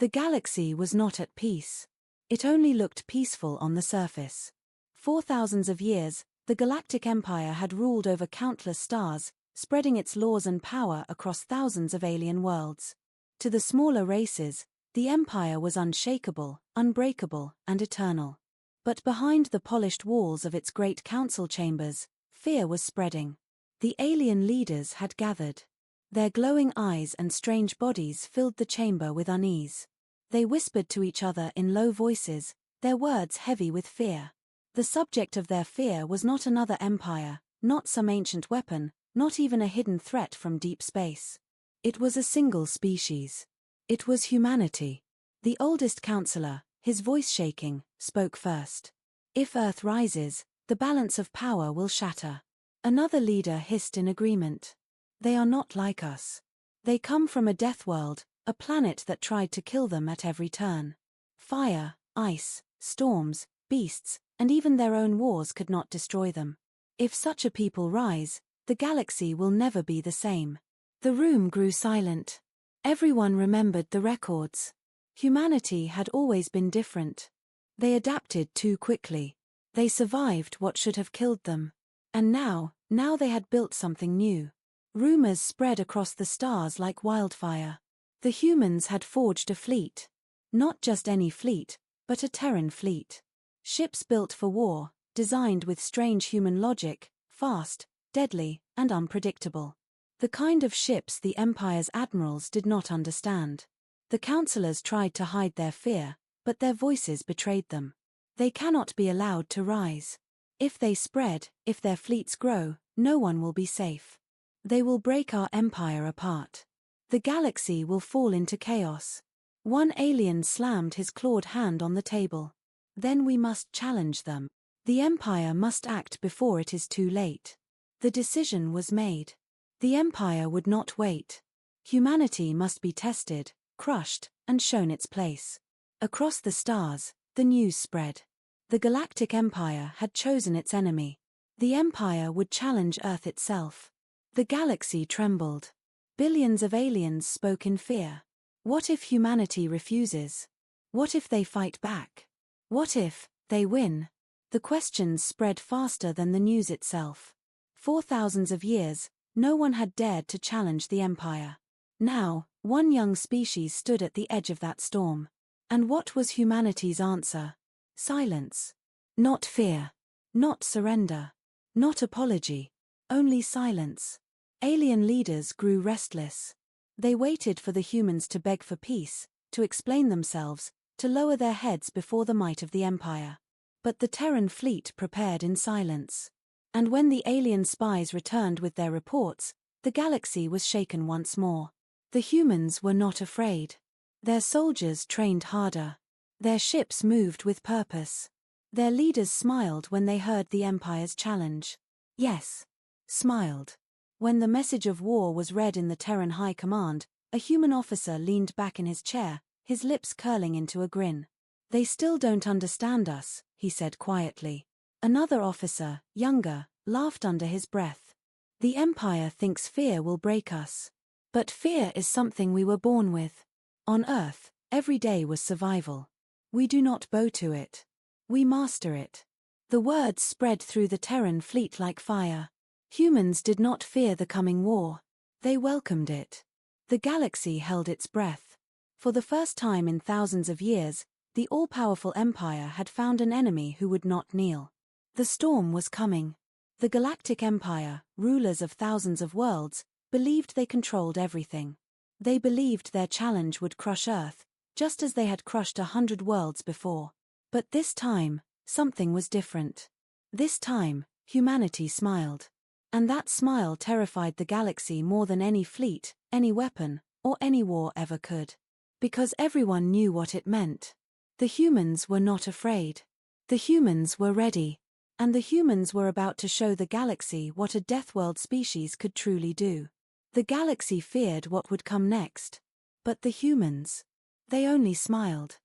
The galaxy was not at peace. It only looked peaceful on the surface. For thousands of years, the Galactic Empire had ruled over countless stars, spreading its laws and power across thousands of alien worlds. To the smaller races, the Empire was unshakable, unbreakable, and eternal. But behind the polished walls of its great council chambers, fear was spreading. The alien leaders had gathered. Their glowing eyes and strange bodies filled the chamber with unease. They whispered to each other in low voices, their words heavy with fear. The subject of their fear was not another empire, not some ancient weapon, not even a hidden threat from deep space. It was a single species. It was humanity. The oldest counselor, his voice shaking, spoke first. If Earth rises, the balance of power will shatter. Another leader hissed in agreement. They are not like us. They come from a death world, a planet that tried to kill them at every turn. Fire, ice, storms, beasts, and even their own wars could not destroy them. If such a people rise, the galaxy will never be the same. The room grew silent. Everyone remembered the records. Humanity had always been different. They adapted too quickly. They survived what should have killed them. And now they had built something new. Rumors spread across the stars like wildfire. The humans had forged a fleet. Not just any fleet, but a Terran fleet. Ships built for war, designed with strange human logic, fast, deadly, and unpredictable. The kind of ships the Empire's admirals did not understand. The counselors tried to hide their fear, but their voices betrayed them. They cannot be allowed to rise. If they spread, if their fleets grow, no one will be safe. They will break our empire apart. The galaxy will fall into chaos. One alien slammed his clawed hand on the table. Then we must challenge them. The Empire must act before it is too late. The decision was made. The Empire would not wait. Humanity must be tested, crushed, and shown its place. Across the stars, the news spread. The Galactic Empire had chosen its enemy. The Empire would challenge Earth itself. The galaxy trembled. Billions of aliens spoke in fear. What if humanity refuses? What if they fight back? What if they win? The questions spread faster than the news itself. For thousands of years, no one had dared to challenge the Empire. Now, one young species stood at the edge of that storm. And what was humanity's answer? Silence. Not fear. Not surrender. Not apology. Only silence. Alien leaders grew restless. They waited for the humans to beg for peace, to explain themselves, to lower their heads before the might of the Empire. But the Terran fleet prepared in silence. And when the alien spies returned with their reports, the galaxy was shaken once more. The humans were not afraid. Their soldiers trained harder. Their ships moved with purpose. Their leaders smiled when they heard the Empire's challenge. Yes, smiled. When the message of war was read in the Terran High Command, a human officer leaned back in his chair, his lips curling into a grin. They still don't understand us, he said quietly. Another officer, younger, laughed under his breath. The Empire thinks fear will break us. But fear is something we were born with. On Earth, every day was survival. We do not bow to it. We master it. The words spread through the Terran fleet like fire. Humans did not fear the coming war. They welcomed it. The galaxy held its breath. For the first time in thousands of years, the all-powerful Empire had found an enemy who would not kneel. The storm was coming. The Galactic Empire, rulers of thousands of worlds, believed they controlled everything. They believed their challenge would crush Earth, just as they had crushed 100 worlds before. But this time, something was different. This time, humanity smiled. And that smile terrified the galaxy more than any fleet, any weapon, or any war ever could. Because everyone knew what it meant. The humans were not afraid. The humans were ready. And the humans were about to show the galaxy what a Deathworld species could truly do. The galaxy feared what would come next. But the humans, they only smiled.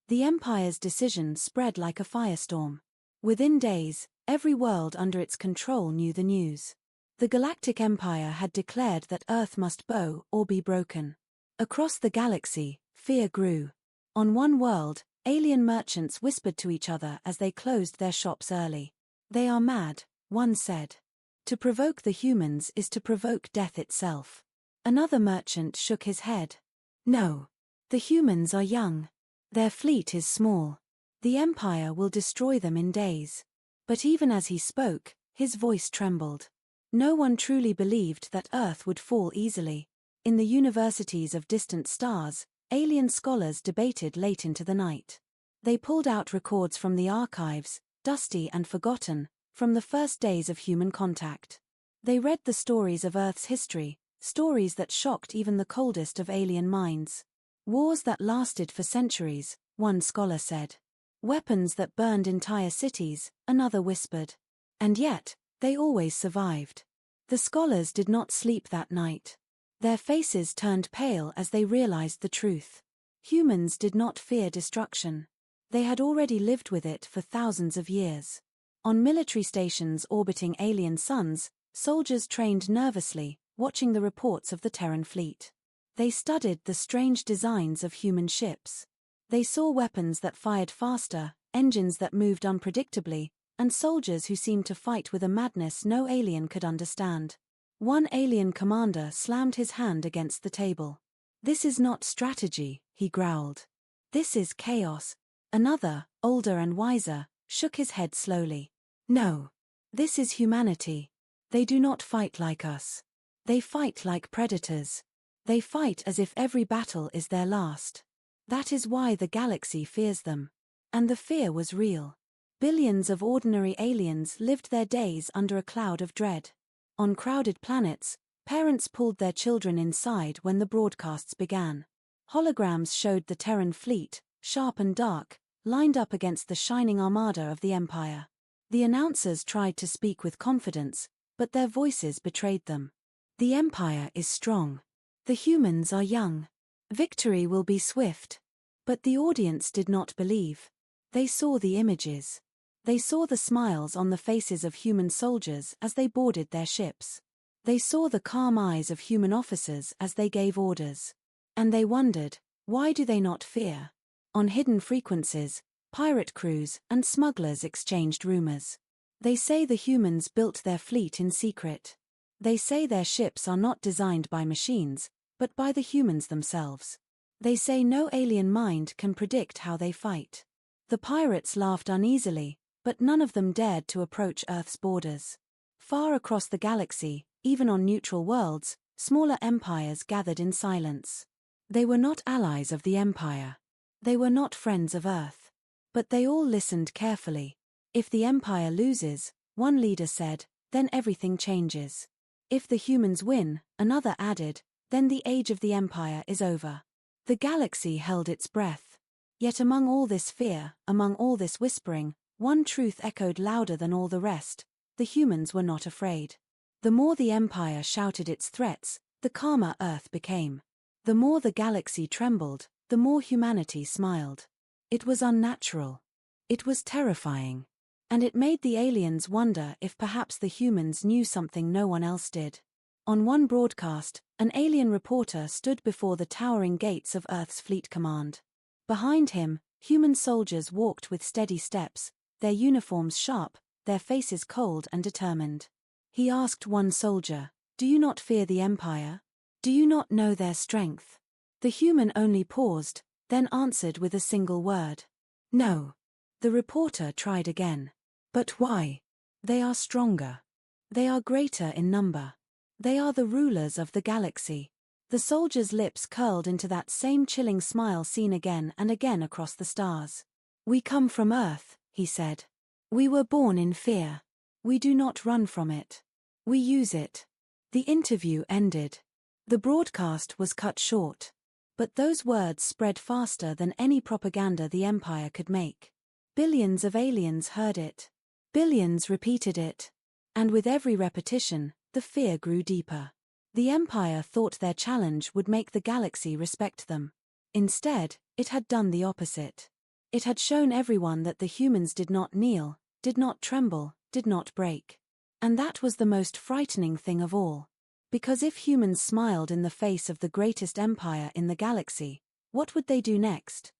The Empire's decision spread like a firestorm. Within days, every world under its control knew the news. The Galactic Empire had declared that Earth must bow or be broken. Across the galaxy, fear grew. On one world, alien merchants whispered to each other as they closed their shops early. "They are mad," one said. "To provoke the humans is to provoke death itself." Another merchant shook his head. "No. The humans are young. Their fleet is small. The Empire will destroy them in days." But even as he spoke, his voice trembled. No one truly believed that Earth would fall easily. In the universities of distant stars, alien scholars debated late into the night. They pulled out records from the archives, dusty and forgotten, from the first days of human contact. They read the stories of Earth's history, stories that shocked even the coldest of alien minds. Wars that lasted for centuries, one scholar said. Weapons that burned entire cities, another whispered. And yet, they always survived. The scholars did not sleep that night. Their faces turned pale as they realized the truth. Humans did not fear destruction. They had already lived with it for thousands of years. On military stations orbiting alien suns, soldiers trained nervously, watching the reports of the Terran fleet. They studied the strange designs of human ships. They saw weapons that fired faster, engines that moved unpredictably, and soldiers who seemed to fight with a madness no alien could understand. One alien commander slammed his hand against the table. "This is not strategy," he growled. "This is chaos." Another, older and wiser, shook his head slowly. "No. This is humanity. They do not fight like us. They fight like predators. They fight as if every battle is their last. That is why the galaxy fears them." And the fear was real. Billions of ordinary aliens lived their days under a cloud of dread. On crowded planets, parents pulled their children inside when the broadcasts began. Holograms showed the Terran fleet, sharp and dark, lined up against the shining armada of the Empire. The announcers tried to speak with confidence, but their voices betrayed them. "The Empire is strong. The humans are young. Victory will be swift." But the audience did not believe. They saw the images. They saw the smiles on the faces of human soldiers as they boarded their ships. They saw the calm eyes of human officers as they gave orders. And they wondered, why do they not fear? On hidden frequencies, pirate crews and smugglers exchanged rumors. They say the humans built their fleet in secret. They say their ships are not designed by machines, but by the humans themselves. They say no alien mind can predict how they fight. The pirates laughed uneasily, but none of them dared to approach Earth's borders. Far across the galaxy, even on neutral worlds, smaller empires gathered in silence. They were not allies of the Empire. They were not friends of Earth. But they all listened carefully. "If the Empire loses," one leader said, "then everything changes. If the humans win," another added, "then the age of the Empire is over." The galaxy held its breath. Yet among all this fear, among all this whispering, one truth echoed louder than all the rest: the humans were not afraid. The more the Empire shouted its threats, the calmer Earth became. The more the galaxy trembled, the more humanity smiled. It was unnatural. It was terrifying. And it made the aliens wonder if perhaps the humans knew something no one else did. On one broadcast, an alien reporter stood before the towering gates of Earth's Fleet Command. Behind him, human soldiers walked with steady steps, their uniforms sharp, their faces cold and determined. He asked one soldier, "Do you not fear the Empire? Do you not know their strength?" The human only paused, then answered with a single word: "No." The reporter tried again. "But why?" "They are stronger. They are greater in number. They are the rulers of the galaxy." The soldier's lips curled into that same chilling smile seen again and again across the stars. "We come from Earth," he said. "We were born in fear. We do not run from it. We use it." The interview ended. The broadcast was cut short. But those words spread faster than any propaganda the Empire could make. Billions of aliens heard it. Billions repeated it. And with every repetition, the fear grew deeper. The Empire thought their challenge would make the galaxy respect them. Instead, it had done the opposite. It had shown everyone that the humans did not kneel, did not tremble, did not break. And that was the most frightening thing of all. Because if humans smiled in the face of the greatest empire in the galaxy, what would they do next?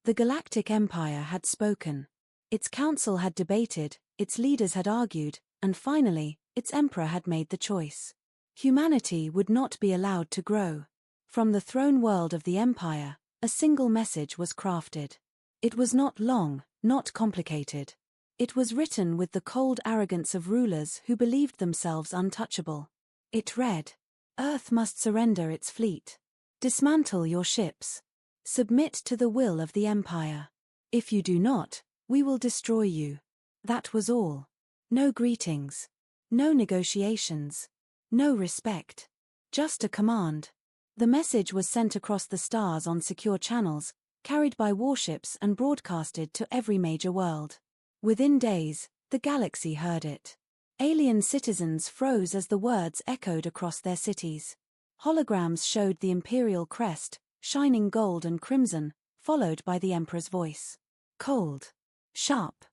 The Galactic Empire had spoken. Its council had debated, its leaders had argued, and finally, its emperor had made the choice. Humanity would not be allowed to grow. From the throne world of the Empire, a single message was crafted. It was not long, not complicated. It was written with the cold arrogance of rulers who believed themselves untouchable. It read, "Earth must surrender its fleet. Dismantle your ships. Submit to the will of the Empire. If you do not, we will destroy you." That was all. No greetings. No negotiations. No respect. Just a command. The message was sent across the stars on secure channels, carried by warships and broadcasted to every major world. Within days, the galaxy heard it. Alien citizens froze as the words echoed across their cities. Holograms showed the imperial crest, shining gold and crimson, followed by the emperor's voice. Cold. Sharp.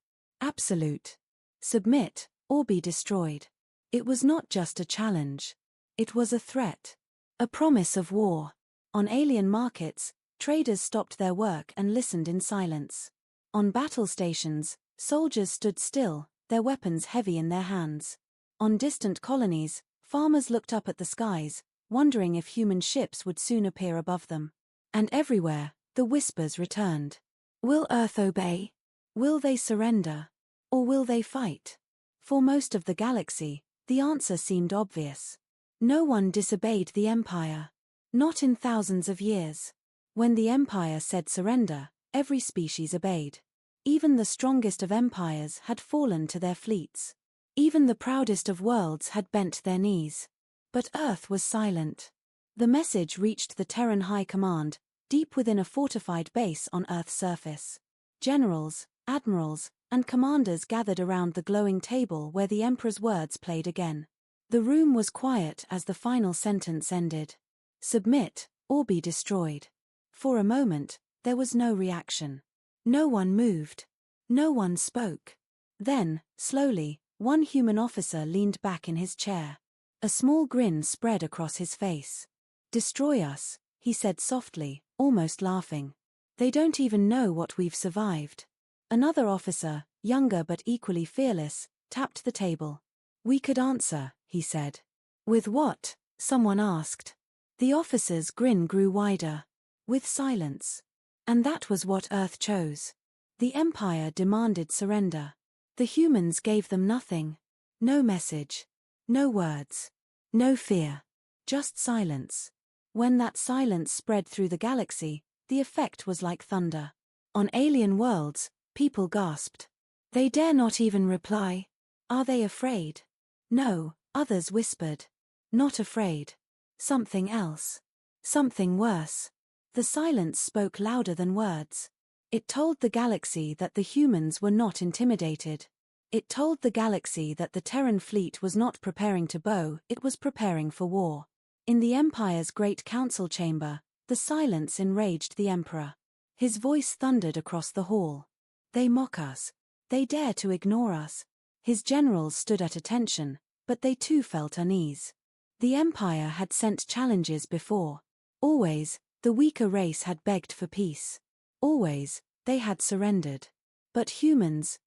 Absolute. Submit, or be destroyed. It was not just a challenge. It was a threat. A promise of war. On alien markets, traders stopped their work and listened in silence. On battle stations, soldiers stood still, their weapons heavy in their hands. On distant colonies, farmers looked up at the skies, wondering if human ships would soon appear above them. And everywhere, the whispers returned. Will Earth obey? Will they surrender? Or will they fight? For most of the galaxy, the answer seemed obvious. No one disobeyed the Empire. Not in thousands of years. When the Empire said surrender, every species obeyed. Even the strongest of empires had fallen to their fleets. Even the proudest of worlds had bent their knees. But Earth was silent. The message reached the Terran High Command, deep within a fortified base on Earth's surface. Generals, admirals, and commanders gathered around the glowing table where the Emperor's words played again. The room was quiet as the final sentence ended. Submit, or be destroyed. For a moment, there was no reaction. No one moved. No one spoke. Then, slowly, one human officer leaned back in his chair. A small grin spread across his face. "Destroy us," he said softly, almost laughing. "They don't even know what we've survived." Another officer, younger but equally fearless, tapped the table. "We could answer," he said. "With what?" someone asked. The officer's grin grew wider. "With silence." And that was what Earth chose. The Empire demanded surrender. The humans gave them nothing. No message. No words. No fear. Just silence. When that silence spread through the galaxy, the effect was like thunder. On alien worlds, people gasped. "They dare not even reply. Are they afraid?" "No," others whispered. "Not afraid. Something else. Something worse." The silence spoke louder than words. It told the galaxy that the humans were not intimidated. It told the galaxy that the Terran fleet was not preparing to bow, it was preparing for war. In the Empire's great council chamber, the silence enraged the Emperor. His voice thundered across the hall. "They mock us. They dare to ignore us." His generals stood at attention, but they too felt unease. The Empire had sent challenges before. Always, the weaker race had begged for peace. Always, they had surrendered. But humans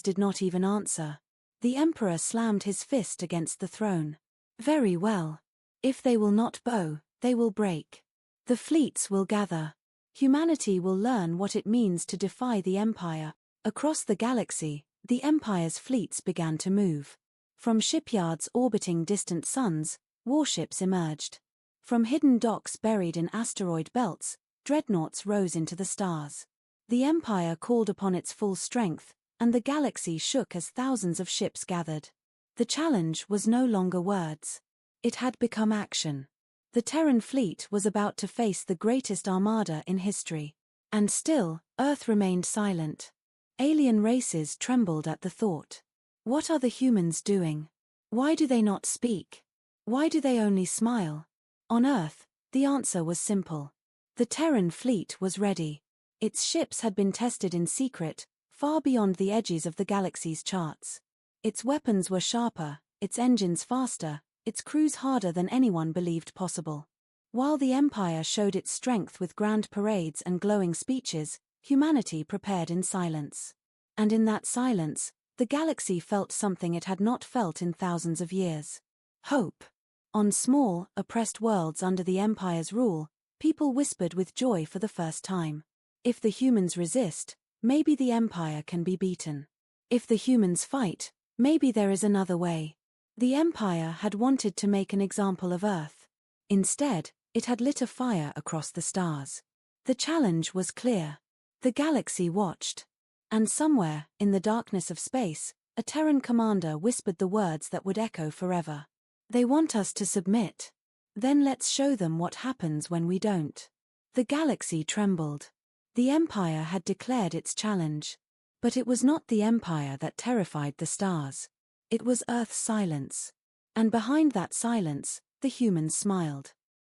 did not even answer. The Emperor slammed his fist against the throne. "Very well. If they will not bow, they will break. The fleets will gather. Humanity will learn what it means to defy the Empire." Across the galaxy, the Empire's fleets began to move. From shipyards orbiting distant suns, warships emerged. From hidden docks buried in asteroid belts, dreadnoughts rose into the stars. The Empire called upon its full strength, and the galaxy shook as thousands of ships gathered. The challenge was no longer words. It had become action. The Terran fleet was about to face the greatest armada in history. And still, Earth remained silent. Alien races trembled at the thought. What are the humans doing? Why do they not speak? Why do they only smile? On Earth, the answer was simple. The Terran fleet was ready. Its ships had been tested in secret, far beyond the edges of the galaxy's charts. Its weapons were sharper, its engines faster, its crews harder than anyone believed possible. While the Empire showed its strength with grand parades and glowing speeches, humanity prepared in silence. And in that silence, the galaxy felt something it had not felt in thousands of years. Hope. On small, oppressed worlds under the Empire's rule, people whispered with joy for the first time. If the humans resist, maybe the Empire can be beaten. If the humans fight, maybe there is another way. The Empire had wanted to make an example of Earth. Instead, it had lit a fire across the stars. The challenge was clear. The galaxy watched. And somewhere, in the darkness of space, a Terran commander whispered the words that would echo forever. They want us to submit. Then let's show them what happens when we don't. The galaxy trembled. The Empire had declared its challenge. But it was not the Empire that terrified the stars. It was Earth's silence. And behind that silence, the humans smiled.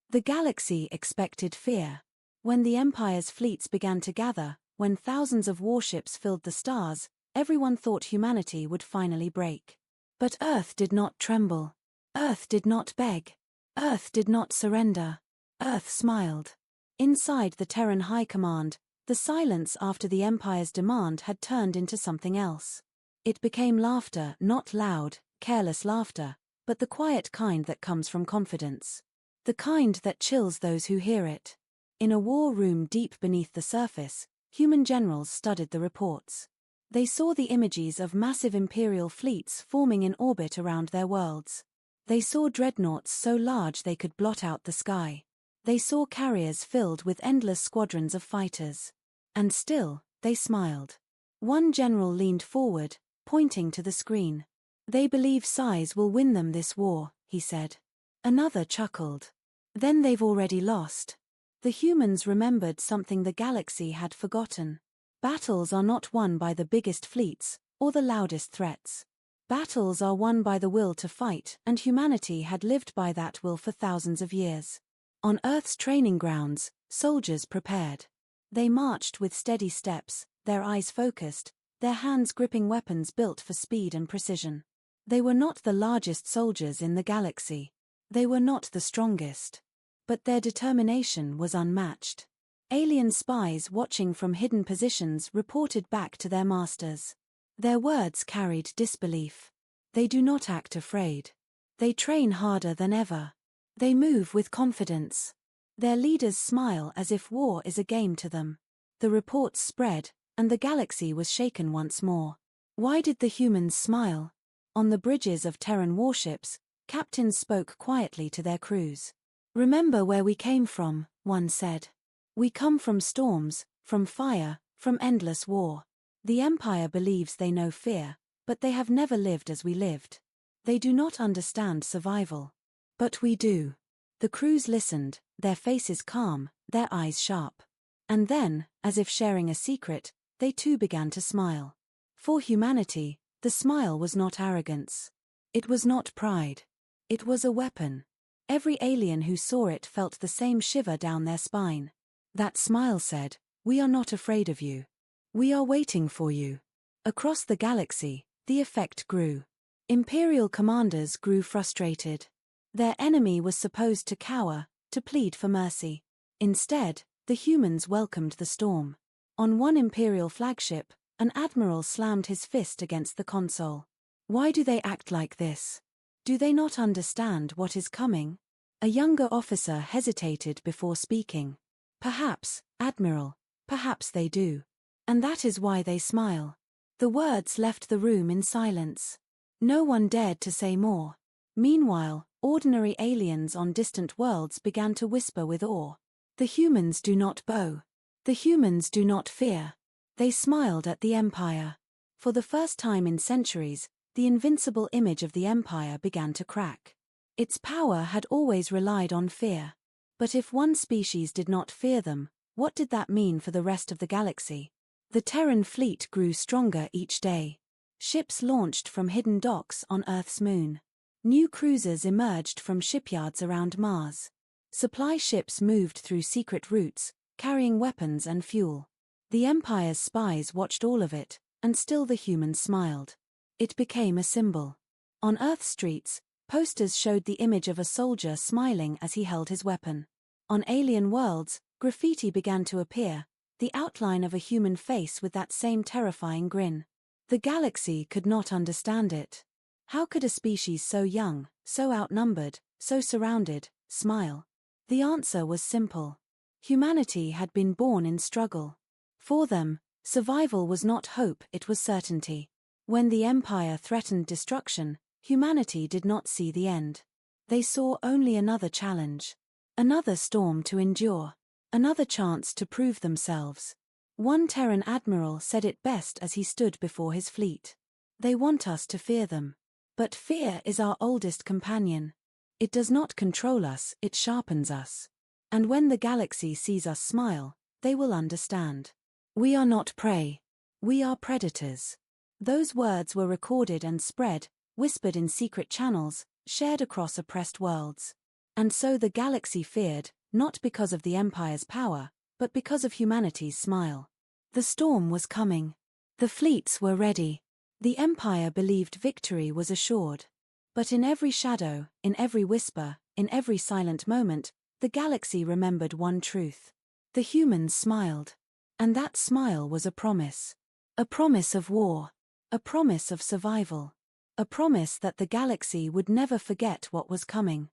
The galaxy expected fear. When the Empire's fleets began to gather, when thousands of warships filled the stars, everyone thought humanity would finally break. But Earth did not tremble. Earth did not beg. Earth did not surrender. Earth smiled. Inside the Terran High Command, the silence after the Empire's demand had turned into something else. It became laughter, not loud, careless laughter, but the quiet kind that comes from confidence. The kind that chills those who hear it. In a war room deep beneath the surface, human generals studied the reports. They saw the images of massive imperial fleets forming in orbit around their worlds. They saw dreadnoughts so large they could blot out the sky. They saw carriers filled with endless squadrons of fighters. And still, they smiled. One general leaned forward, pointing to the screen. "They believe size will win them this war," he said. Another chuckled. "Then they've already lost." The humans remembered something the galaxy had forgotten. Battles are not won by the biggest fleets, or the loudest threats. Battles are won by the will to fight, and humanity had lived by that will for thousands of years. On Earth's training grounds, soldiers prepared. They marched with steady steps, their eyes focused, their hands gripping weapons built for speed and precision. They were not the largest soldiers in the galaxy. They were not the strongest. But their determination was unmatched. Alien spies watching from hidden positions reported back to their masters. Their words carried disbelief. They do not act afraid. They train harder than ever. They move with confidence. Their leaders smile as if war is a game to them. The reports spread, and the galaxy was shaken once more. Why did the humans smile? On the bridges of Terran warships, captains spoke quietly to their crews. "Remember where we came from," one said. "We come from storms, from fire, from endless war. The Empire believes they know fear, but they have never lived as we lived. They do not understand survival. But we do." The crews listened, their faces calm, their eyes sharp. And then, as if sharing a secret, they too began to smile. For humanity, the smile was not arrogance. It was not pride. It was a weapon. Every alien who saw it felt the same shiver down their spine. That smile said, "We are not afraid of you. We are waiting for you." Across the galaxy, the effect grew. Imperial commanders grew frustrated. Their enemy was supposed to cower, to plead for mercy. Instead, the humans welcomed the storm. On one Imperial flagship, an admiral slammed his fist against the console. "Why do they act like this? Do they not understand what is coming?" A younger officer hesitated before speaking. "Perhaps, Admiral, perhaps they do. And that is why they smile." The words left the room in silence. No one dared to say more. Meanwhile, ordinary aliens on distant worlds began to whisper with awe. "The humans do not bow. The humans do not fear." They smiled at the Empire. For the first time in centuries, the invincible image of the Empire began to crack. Its power had always relied on fear. But if one species did not fear them, what did that mean for the rest of the galaxy? The Terran fleet grew stronger each day. Ships launched from hidden docks on Earth's moon. New cruisers emerged from shipyards around Mars. Supply ships moved through secret routes, carrying weapons and fuel. The Empire's spies watched all of it, and still the humans smiled. It became a symbol. On Earth's streets, posters showed the image of a soldier smiling as he held his weapon. On alien worlds, graffiti began to appear, the outline of a human face with that same terrifying grin. The galaxy could not understand it. How could a species so young, so outnumbered, so surrounded, smile? The answer was simple. Humanity had been born in struggle. For them, survival was not hope, it was certainty. When the Empire threatened destruction, humanity did not see the end. They saw only another challenge. Another storm to endure. Another chance to prove themselves. One Terran admiral said it best as he stood before his fleet. They want us to fear them. But fear is our oldest companion. It does not control us, it sharpens us. And when the galaxy sees us smile, they will understand. We are not prey. We are predators. Those words were recorded and spread, whispered in secret channels, shared across oppressed worlds. And so the galaxy feared, not because of the Empire's power, but because of humanity's smile. The storm was coming. The fleets were ready. The Empire believed victory was assured. But in every shadow, in every whisper, in every silent moment, the galaxy remembered one truth. The humans smiled. And that smile was a promise. A promise of war. A promise of survival. A promise that the galaxy would never forget what was coming.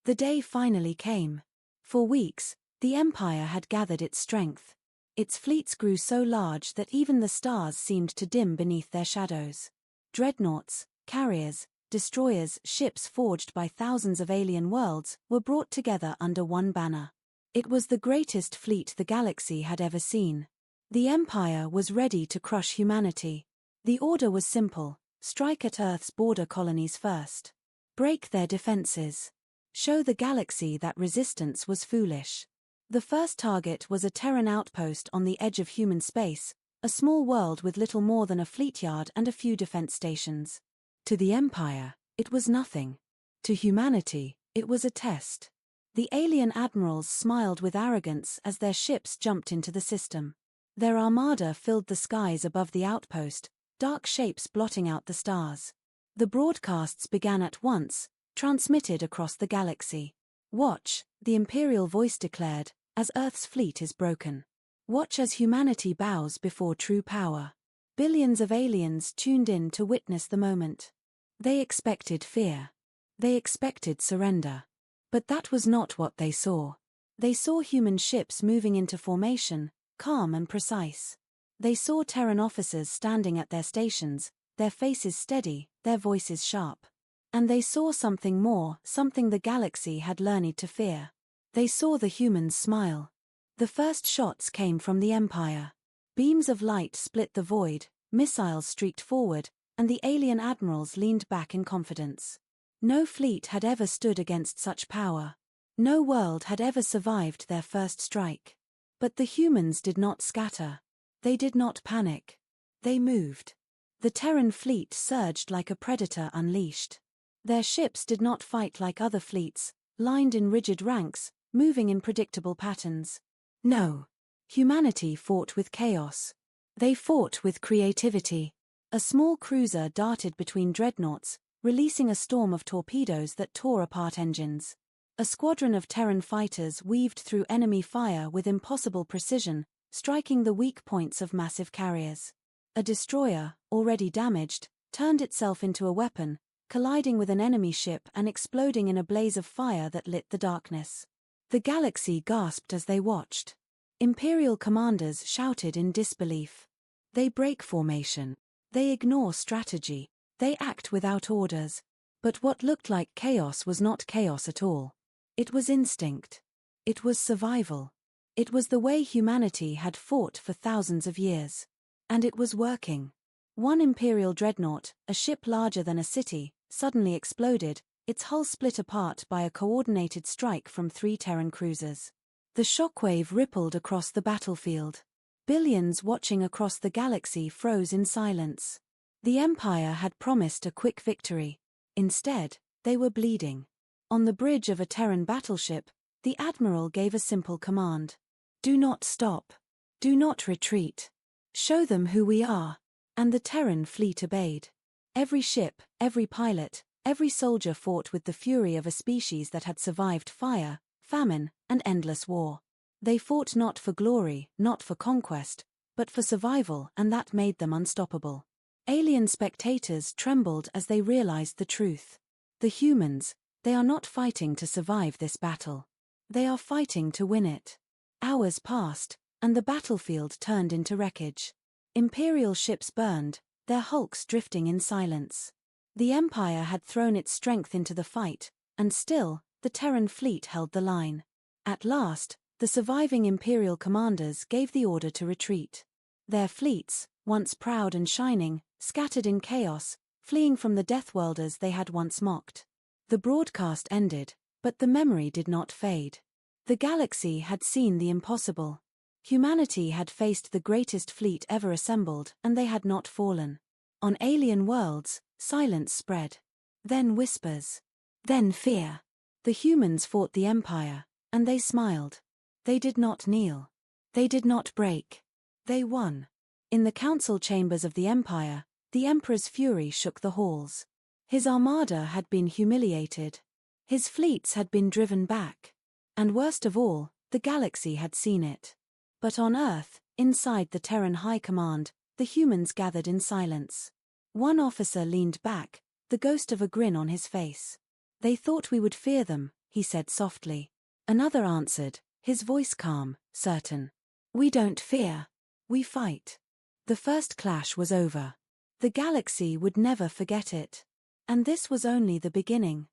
The day finally came. For weeks, the Empire had gathered its strength. Its fleets grew so large that even the stars seemed to dim beneath their shadows. Dreadnoughts, carriers, destroyers, ships forged by thousands of alien worlds were brought together under one banner. It was the greatest fleet the galaxy had ever seen. The Empire was ready to crush humanity. The order was simple: strike at Earth's border colonies first. Break their defenses. Show the galaxy that resistance was foolish. The first target was a Terran outpost on the edge of human space, a small world with little more than a fleet yard and a few defense stations. To the Empire, it was nothing. To humanity, it was a test. The alien admirals smiled with arrogance as their ships jumped into the system. Their armada filled the skies above the outpost, dark shapes blotting out the stars. The broadcasts began at once, transmitted across the galaxy. "Watch," the Imperial voice declared, "as Earth's fleet is broken. Watch as humanity bows before true power." Billions of aliens tuned in to witness the moment. They expected fear. They expected surrender. But that was not what they saw. They saw human ships moving into formation, calm and precise. They saw Terran officers standing at their stations, their faces steady, their voices sharp. And they saw something more, something the galaxy had learned to fear. They saw the humans smile. The first shots came from the Empire. Beams of light split the void, missiles streaked forward, and the alien admirals leaned back in confidence. No fleet had ever stood against such power. No world had ever survived their first strike. But the humans did not scatter. They did not panic. They moved. The Terran fleet surged like a predator unleashed. Their ships did not fight like other fleets, lined in rigid ranks, moving in predictable patterns. No. Humanity fought with chaos. They fought with creativity. A small cruiser darted between dreadnoughts, releasing a storm of torpedoes that tore apart engines. A squadron of Terran fighters weaved through enemy fire with impossible precision, striking the weak points of massive carriers. A destroyer, already damaged, turned itself into a weapon, colliding with an enemy ship and exploding in a blaze of fire that lit the darkness. The galaxy gasped as they watched. Imperial commanders shouted in disbelief. They break formation. They ignore strategy. They act without orders. But what looked like chaos was not chaos at all. It was instinct. It was survival. It was the way humanity had fought for thousands of years. And it was working. One Imperial dreadnought, a ship larger than a city, suddenly exploded, its hull split apart by a coordinated strike from 3 Terran cruisers. The shockwave rippled across the battlefield. Billions watching across the galaxy froze in silence. The Empire had promised a quick victory. Instead, they were bleeding. On the bridge of a Terran battleship, the Admiral gave a simple command. "Do not stop. Do not retreat. Show them who we are." And the Terran fleet obeyed. Every ship, every pilot, every soldier fought with the fury of a species that had survived fire, famine, and endless war. They fought not for glory, not for conquest, but for survival, and that made them unstoppable. Alien spectators trembled as they realized the truth. The humans, they are not fighting to survive this battle. They are fighting to win it. Hours passed, and the battlefield turned into wreckage. Imperial ships burned, their hulks drifting in silence. The Empire had thrown its strength into the fight, and still, the Terran fleet held the line. At last, the surviving Imperial commanders gave the order to retreat. Their fleets, once proud and shining, scattered in chaos, fleeing from the Deathworlders they had once mocked. The broadcast ended, but the memory did not fade. The galaxy had seen the impossible. Humanity had faced the greatest fleet ever assembled, and they had not fallen. On alien worlds, silence spread. Then whispers. Then fear. The humans fought the Empire, and they smiled. They did not kneel. They did not break. They won. In the council chambers of the Empire, the Emperor's fury shook the halls. His armada had been humiliated. His fleets had been driven back. And worst of all, the galaxy had seen it. But on Earth, inside the Terran High Command, the humans gathered in silence. One officer leaned back, the ghost of a grin on his face. "They thought we would fear them," he said softly. Another answered, his voice calm, certain. "We don't fear. We fight." The first clash was over. The galaxy would never forget it. And this was only the beginning.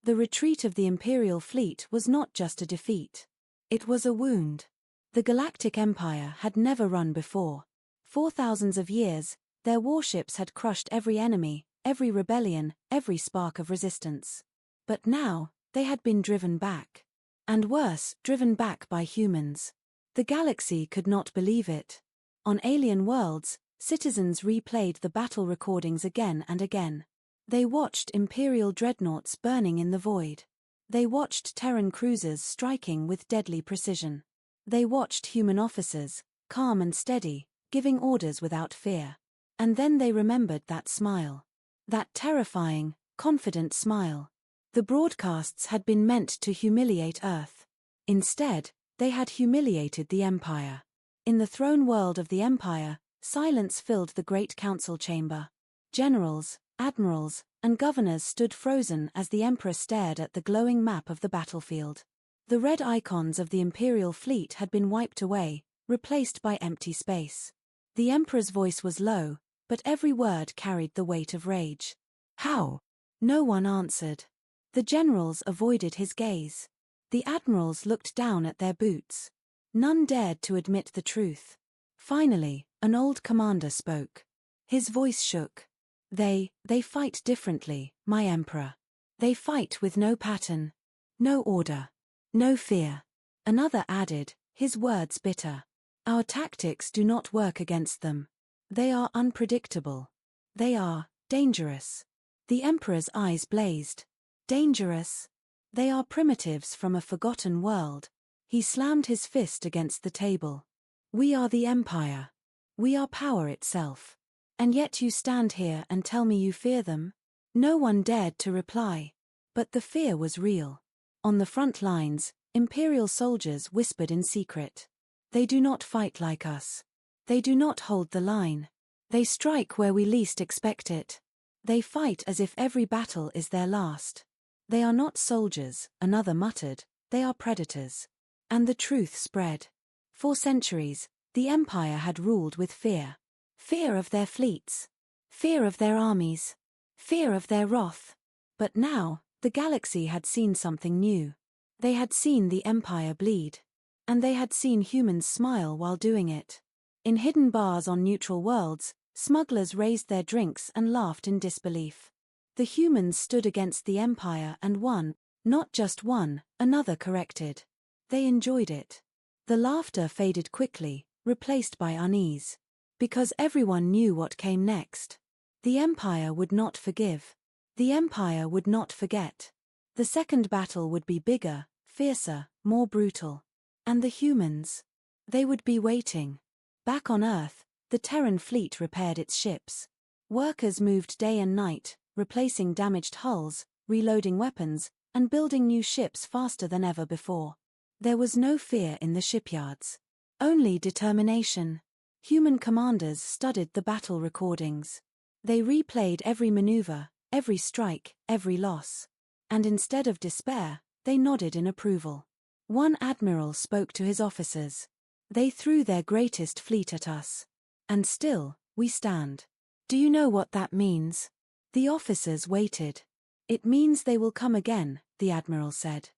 The retreat of the Imperial fleet was not just a defeat. It was a wound. The Galactic Empire had never run before. For thousands of years, their warships had crushed every enemy, every rebellion, every spark of resistance. But now, they had been driven back. And worse, driven back by humans. The galaxy could not believe it. On alien worlds, citizens replayed the battle recordings again and again. They watched Imperial dreadnoughts burning in the void. They watched Terran cruisers striking with deadly precision. They watched human officers, calm and steady, giving orders without fear. And then they remembered that smile. That terrifying, confident smile. The broadcasts had been meant to humiliate Earth. Instead, they had humiliated the Empire. In the throne world of the Empire, silence filled the great council chamber. Generals, admirals, and governors stood frozen as the Emperor stared at the glowing map of the battlefield. The red icons of the Imperial fleet had been wiped away, replaced by empty space. The Emperor's voice was low, but every word carried the weight of rage. "How?" No one answered. The generals avoided his gaze. The admirals looked down at their boots. None dared to admit the truth. Finally, an old commander spoke. His voice shook. They fight differently, my Emperor. They fight with no pattern, no order, no fear." Another added, his words bitter. "Our tactics do not work against them. They are unpredictable. They are dangerous." The Emperor's eyes blazed. Dangerous? They are primitives from a forgotten world. He slammed his fist against the table. "We are the Empire. We are power itself. And yet you stand here and tell me you fear them?" No one dared to reply. But the fear was real. On the front lines, Imperial soldiers whispered in secret. "They do not fight like us. They do not hold the line. They strike where we least expect it. They fight as if every battle is their last. They are not soldiers," another muttered, "they are predators." And the truth spread. For centuries, the Empire had ruled with fear. Fear of their fleets. Fear of their armies. Fear of their wrath. But now, the galaxy had seen something new. They had seen the Empire bleed. And they had seen humans smile while doing it. In hidden bars on neutral worlds, smugglers raised their drinks and laughed in disbelief. The humans stood against the Empire and won, not just one, another corrected. They enjoyed it. The laughter faded quickly, replaced by unease. Because everyone knew what came next. The Empire would not forgive. The Empire would not forget. The second battle would be bigger, fiercer, more brutal. And the humans? They would be waiting. Back on Earth, the Terran fleet repaired its ships. Workers moved day and night, replacing damaged hulls, reloading weapons, and building new ships faster than ever before. There was no fear in the shipyards. Only determination. Human commanders studied the battle recordings. They replayed every maneuver, every strike, every loss. And instead of despair, they nodded in approval. One admiral spoke to his officers. They threw their greatest fleet at us. And still, we stand. Do you know what that means? The officers waited. It means they will come again, the admiral said.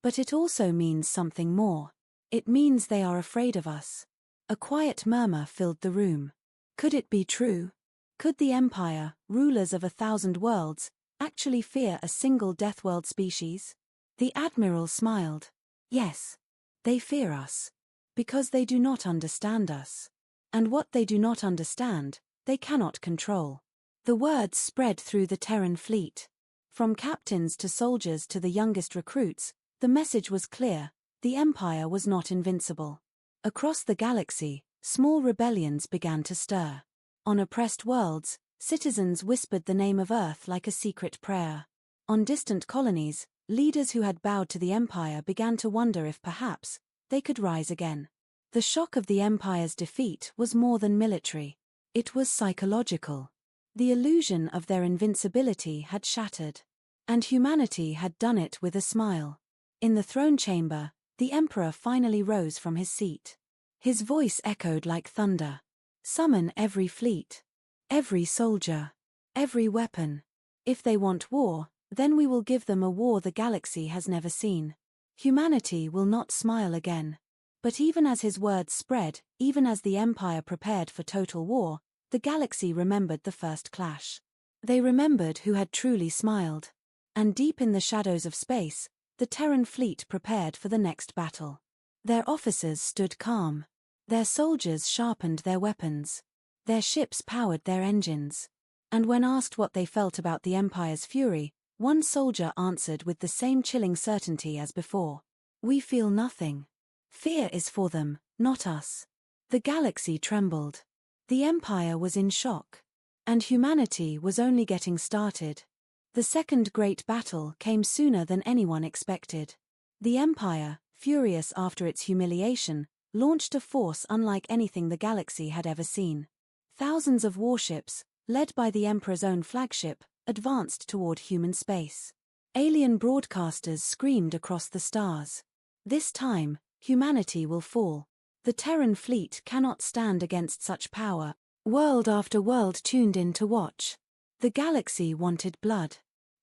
But it also means something more. It means they are afraid of us. A quiet murmur filled the room. Could it be true? Could the Empire, rulers of 1,000 worlds, actually fear a single Deathworld species? The admiral smiled. Yes. They fear us. Because they do not understand us. And what they do not understand, they cannot control. The words spread through the Terran fleet. From captains to soldiers to the youngest recruits, the message was clear: the Empire was not invincible. Across the galaxy, small rebellions began to stir. On oppressed worlds, citizens whispered the name of Earth like a secret prayer. On distant colonies, leaders who had bowed to the Empire began to wonder if perhaps they could rise again. The shock of the Empire's defeat was more than military. It was psychological. The illusion of their invincibility had shattered. And humanity had done it with a smile. In the throne chamber, the Emperor finally rose from his seat. His voice echoed like thunder. Summon every fleet. Every soldier. Every weapon. If they want war, then we will give them a war the galaxy has never seen. Humanity will not smile again. But even as his words spread, even as the Empire prepared for total war, the galaxy remembered the first clash. They remembered who had truly smiled. And deep in the shadows of space, the Terran fleet prepared for the next battle. Their officers stood calm. Their soldiers sharpened their weapons. Their ships powered their engines. And when asked what they felt about the Empire's fury, one soldier answered with the same chilling certainty as before. We feel nothing. Fear is for them, not us. The galaxy trembled. The Empire was in shock. And humanity was only getting started. The second great battle came sooner than anyone expected. The Empire, furious after its humiliation, launched a force unlike anything the galaxy had ever seen. Thousands of warships, led by the Emperor's own flagship, advanced toward human space. Alien broadcasters screamed across the stars. This time, humanity will fall. The Terran fleet cannot stand against such power. World after world tuned in to watch. The galaxy wanted blood.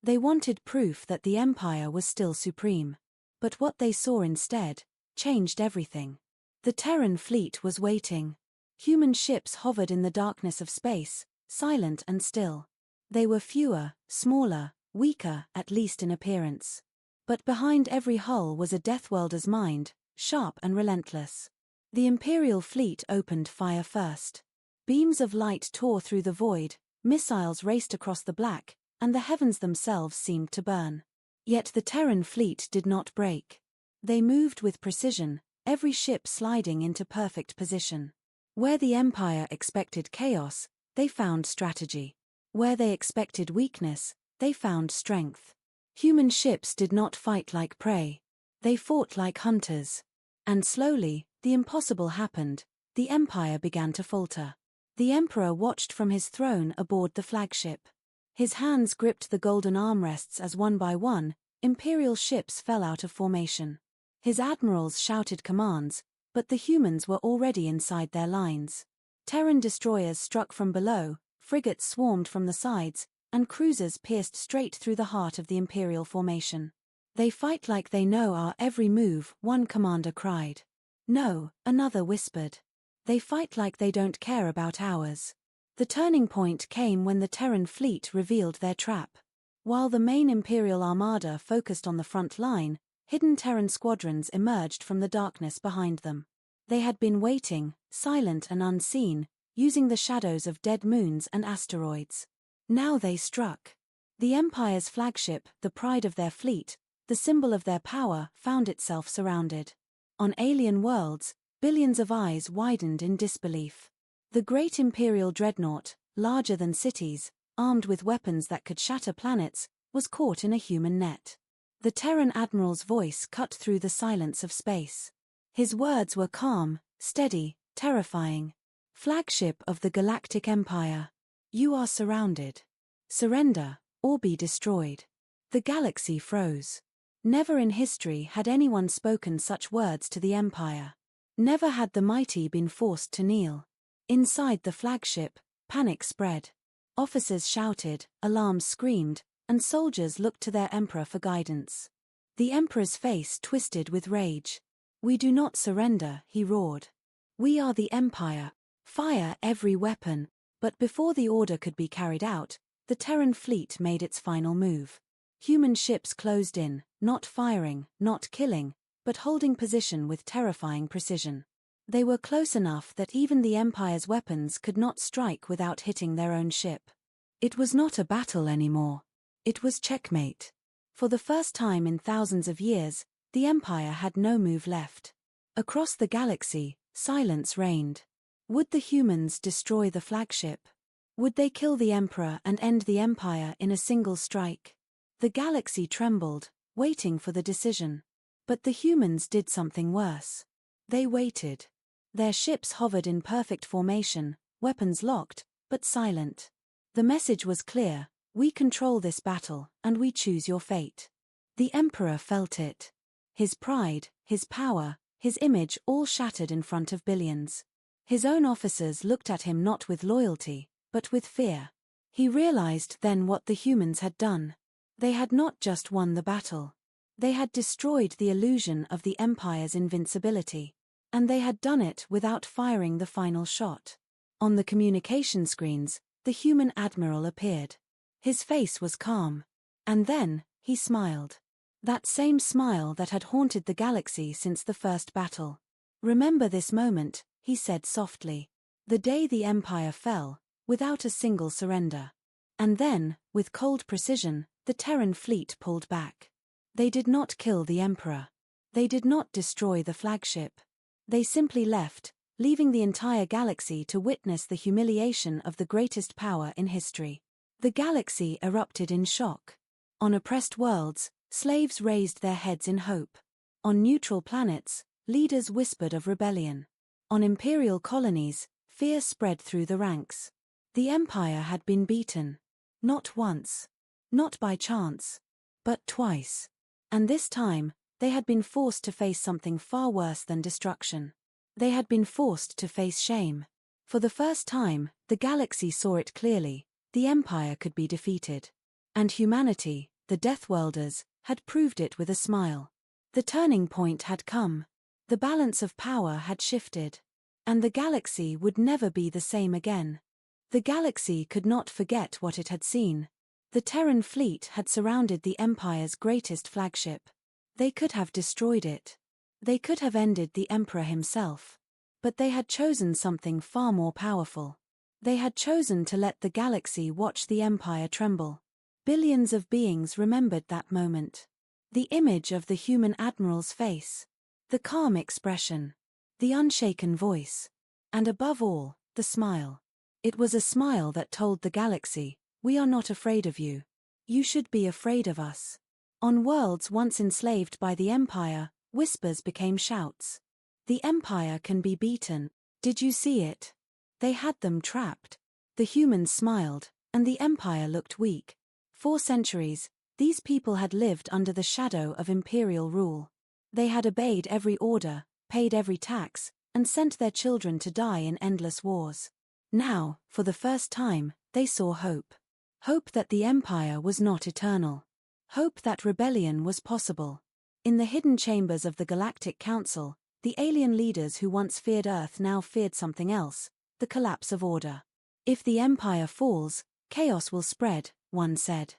They wanted proof that the Empire was still supreme. But what they saw instead changed everything. The Terran fleet was waiting. Human ships hovered in the darkness of space, silent and still. They were fewer, smaller, weaker, at least in appearance. But behind every hull was a Deathworlder's mind, sharp and relentless. The Imperial fleet opened fire first. Beams of light tore through the void, missiles raced across the black, and the heavens themselves seemed to burn. Yet the Terran fleet did not break. They moved with precision, every ship sliding into perfect position. Where the Empire expected chaos, they found strategy. Where they expected weakness, they found strength. Human ships did not fight like prey. They fought like hunters. And slowly, the impossible happened. The Empire began to falter. The Emperor watched from his throne aboard the flagship. His hands gripped the golden armrests as one by one, Imperial ships fell out of formation. His admirals shouted commands, but the humans were already inside their lines. Terran destroyers struck from below, frigates swarmed from the sides, and cruisers pierced straight through the heart of the Imperial formation. They fight like they know our every move, one commander cried. No, another whispered. They fight like they don't care about ours. The turning point came when the Terran fleet revealed their trap. While the main Imperial armada focused on the front line, hidden Terran squadrons emerged from the darkness behind them. They had been waiting, silent and unseen, using the shadows of dead moons and asteroids. Now they struck. The Empire's flagship, the pride of their fleet, the symbol of their power, found itself surrounded. On alien worlds, billions of eyes widened in disbelief. The great Imperial dreadnought, larger than cities, armed with weapons that could shatter planets, was caught in a human net. The Terran admiral's voice cut through the silence of space. His words were calm, steady, terrifying. Flagship of the Galactic Empire. You are surrounded. Surrender, or be destroyed. The galaxy froze. Never in history had anyone spoken such words to the Empire. Never had the mighty been forced to kneel. Inside the flagship, panic spread. Officers shouted, alarms screamed, and soldiers looked to their emperor for guidance. The emperor's face twisted with rage. We do not surrender, he roared. We are the Empire. Fire every weapon. But before the order could be carried out, the Terran fleet made its final move. Human ships closed in, not firing, not killing, but holding position with terrifying precision. They were close enough that even the Empire's weapons could not strike without hitting their own ship. It was not a battle anymore. It was checkmate. For the first time in thousands of years, the Empire had no move left. Across the galaxy, silence reigned. Would the humans destroy the flagship? Would they kill the Emperor and end the Empire in a single strike? The galaxy trembled, waiting for the decision. But the humans did something worse. They waited. Their ships hovered in perfect formation, weapons locked, but silent. The message was clear: we control this battle, and we choose your fate. The Emperor felt it. His pride, his power, his image all shattered in front of billions. His own officers looked at him not with loyalty, but with fear. He realized then what the humans had done. They had not just won the battle. They had destroyed the illusion of the Empire's invincibility. And they had done it without firing the final shot. On the communication screens, the human admiral appeared. His face was calm. And then, he smiled. That same smile that had haunted the galaxy since the first battle. Remember this moment, he said softly. The day the Empire fell, without a single surrender. And then, with cold precision, the Terran fleet pulled back. They did not kill the Emperor. They did not destroy the flagship. They simply left, leaving the entire galaxy to witness the humiliation of the greatest power in history. The galaxy erupted in shock. On oppressed worlds, slaves raised their heads in hope. On neutral planets, leaders whispered of rebellion. On imperial colonies, fear spread through the ranks. The Empire had been beaten. Not once. Not by chance. But twice. And this time, they had been forced to face something far worse than destruction. They had been forced to face shame. For the first time, the galaxy saw it clearly: the Empire could be defeated. And humanity, the Deathworlders, had proved it with a smile. The turning point had come. The balance of power had shifted. And the galaxy would never be the same again. The galaxy could not forget what it had seen. The Terran fleet had surrounded the Empire's greatest flagship. They could have destroyed it. They could have ended the Emperor himself. But they had chosen something far more powerful. They had chosen to let the galaxy watch the Empire tremble. Billions of beings remembered that moment. The image of the human admiral's face. The calm expression. The unshaken voice. And above all, the smile. It was a smile that told the galaxy, we are not afraid of you. You should be afraid of us. On worlds once enslaved by the Empire, whispers became shouts. The Empire can be beaten. Did you see it? They had them trapped. The humans smiled, and the Empire looked weak. 4 centuries, these people had lived under the shadow of imperial rule. They had obeyed every order, paid every tax, and sent their children to die in endless wars. Now, for the first time, they saw hope. Hope that the Empire was not eternal. Hope that rebellion was possible. In the hidden chambers of the Galactic Council, the alien leaders who once feared Earth now feared something else: the collapse of order. If the Empire falls, chaos will spread, one said.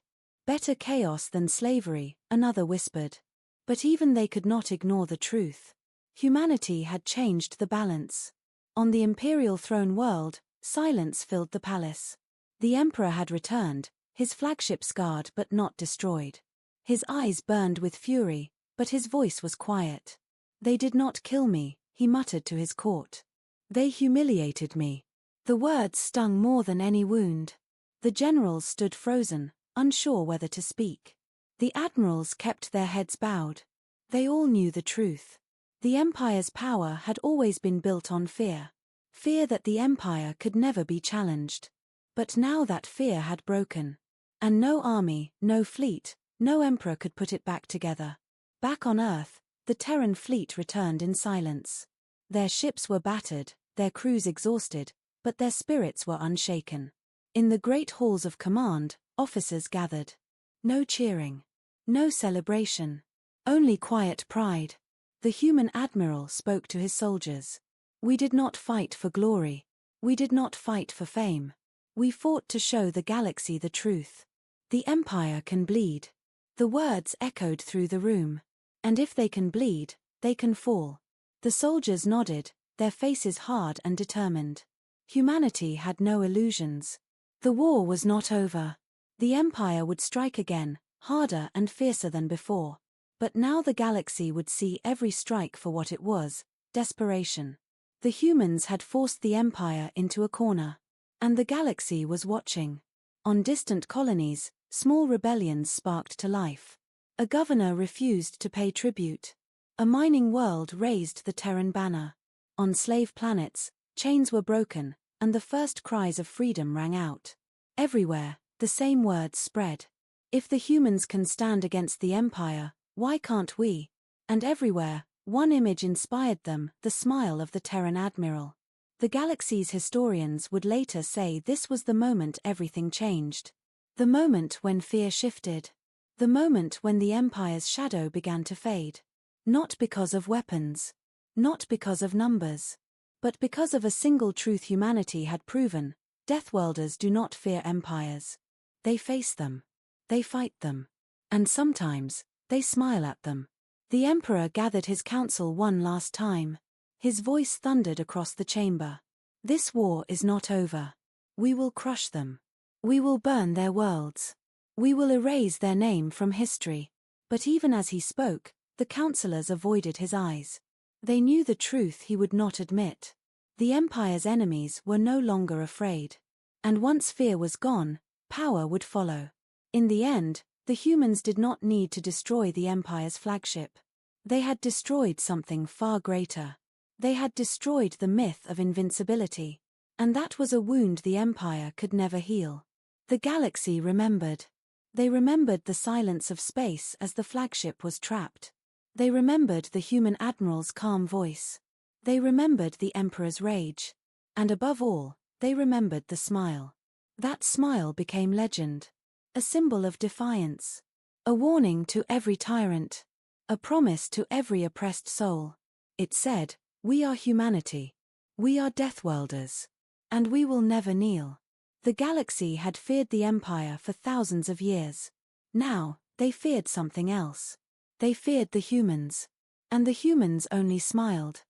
Better chaos than slavery, another whispered. But even they could not ignore the truth. Humanity had changed the balance. On the Imperial throne world, silence filled the palace. The Emperor had returned, his flagship scarred but not destroyed. His eyes burned with fury, but his voice was quiet. They did not kill me, he muttered to his court. They humiliated me. The words stung more than any wound. The generals stood frozen, unsure whether to speak. The admirals kept their heads bowed. They all knew the truth. The Empire's power had always been built on fear. Fear that the Empire could never be challenged. But now that fear had broken. And no army, no fleet, no emperor could put it back together. Back on Earth, the Terran fleet returned in silence. Their ships were battered, their crews exhausted, but their spirits were unshaken. In the great halls of command, officers gathered. No cheering. No celebration. Only quiet pride. The human admiral spoke to his soldiers. We did not fight for glory. We did not fight for fame. We fought to show the galaxy the truth. The Empire can bleed. The words echoed through the room. And if they can bleed, they can fall. The soldiers nodded, their faces hard and determined. Humanity had no illusions. The war was not over. The Empire would strike again, harder and fiercer than before. But now the galaxy would see every strike for what it was, desperation. The humans had forced the Empire into a corner. And the galaxy was watching. On distant colonies, small rebellions sparked to life. A governor refused to pay tribute. A mining world raised the Terran banner. On slave planets, chains were broken, and the first cries of freedom rang out. Everywhere, the same words spread. If the humans can stand against the Empire, why can't we? And everywhere, one image inspired them, the smile of the Terran admiral. The galaxy's historians would later say this was the moment everything changed. The moment when fear shifted. The moment when the Empire's shadow began to fade. Not because of weapons. Not because of numbers. But because of a single truth humanity had proven: Deathworlders do not fear empires. They face them. They fight them. And sometimes, they smile at them. The Emperor gathered his council one last time. His voice thundered across the chamber. This war is not over. We will crush them. We will burn their worlds. We will erase their name from history. But even as he spoke, the councillors avoided his eyes. They knew the truth he would not admit. The Empire's enemies were no longer afraid. And once fear was gone, power would follow. In the end, the humans did not need to destroy the Empire's flagship. They had destroyed something far greater. They had destroyed the myth of invincibility. And that was a wound the Empire could never heal. The galaxy remembered. They remembered the silence of space as the flagship was trapped. They remembered the human admiral's calm voice. They remembered the Emperor's rage. And above all, they remembered the smile. That smile became legend. A symbol of defiance. A warning to every tyrant. A promise to every oppressed soul. It said, "We are humanity. We are Deathworlders. And we will never kneel." The galaxy had feared the Empire for thousands of years. Now, they feared something else. They feared the humans. And the humans only smiled.